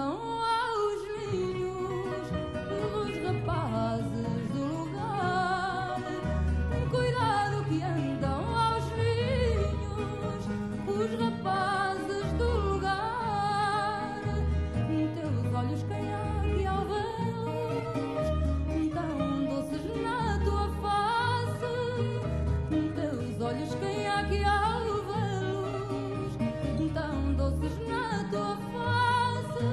andam aos ninhos dos rapazes do lugar. Cuidado que andam aos ninhos os rapazes do lugar. Teus olhos caiaque alvelos tão doces na tua face. Teus olhos caiaque alvelos tão doces na tua face.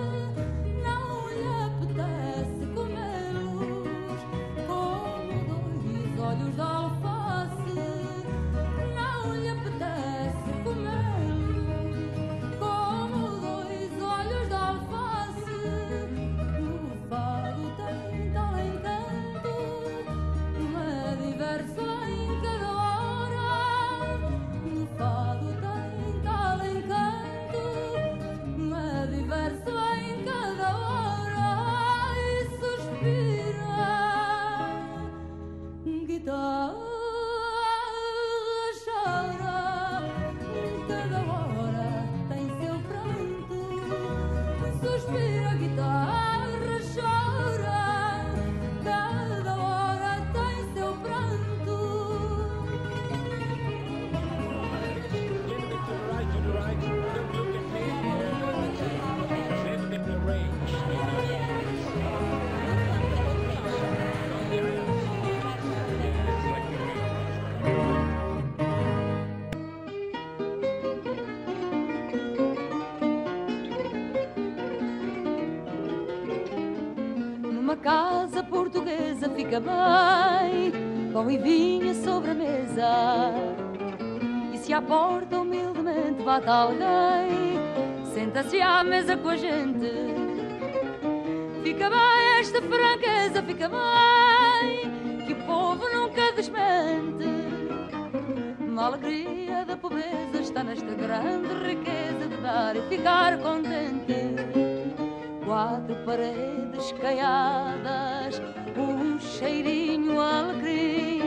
Não lhe apetece comê-los como dois olhos de alface. Não lhe apetece comê-los como dois olhos de alface. O fado tem tal encanto, é diverso em cada hora. O fado tem tal encanto, é diverso em cada hora. E suspira, guitarra chora, cada hora tem seu pranto. Suspira, guitarra chora, cada hora tem seu pranto. Numa casa portuguesa fica bem, pão e vinho sobre a mesa. E se à porta humildemente bate alguém, senta-se à mesa com a gente. Fica bem esta franqueza, fica bem, que o povo nunca desmente. A alegria da pobreza está nesta grande riqueza de dar e ficar contente. Quatro paredes caiadas, um cheirinho alegre,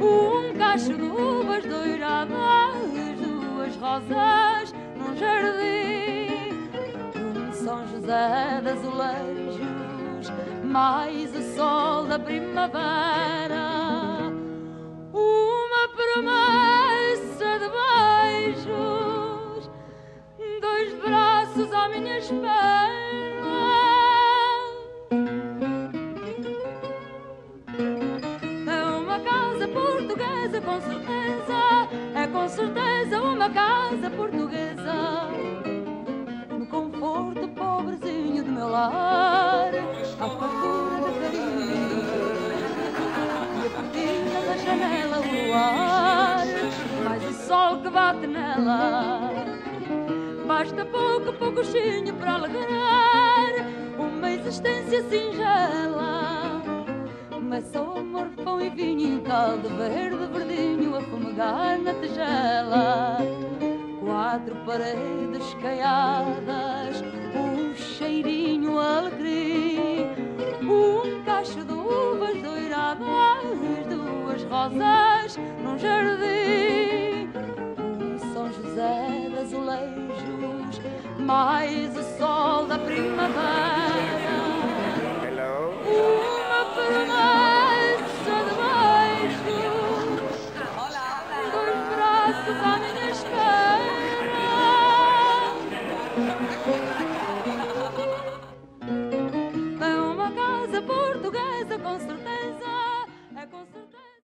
um cacho de uvas doiradas, duas rosas num jardim, um São José de azulejos, mais o sol da primavera, uma promessa de beijos, dois braços à minha espera. Portuguesa, com certeza, é com certeza uma casa portuguesa. No conforto pobrezinho do meu lar, à fartura de carinho, e a cortina da janela o luar, mais o sol que bate nela. Basta pouco, poucochinho para alegrar uma existência singela. Mas só amor, pão e vinho, caldo verde, verdinho a fumegar na tigela. Quatro paredes caiadas, um cheirinho alegre, um cacho de uvas doiradas, duas rosas num jardim, um São José de azulejos, mais o sol da primavera. Uma promessa de beijos, dois braços à minha espera. É uma casa portuguesa, com certeza.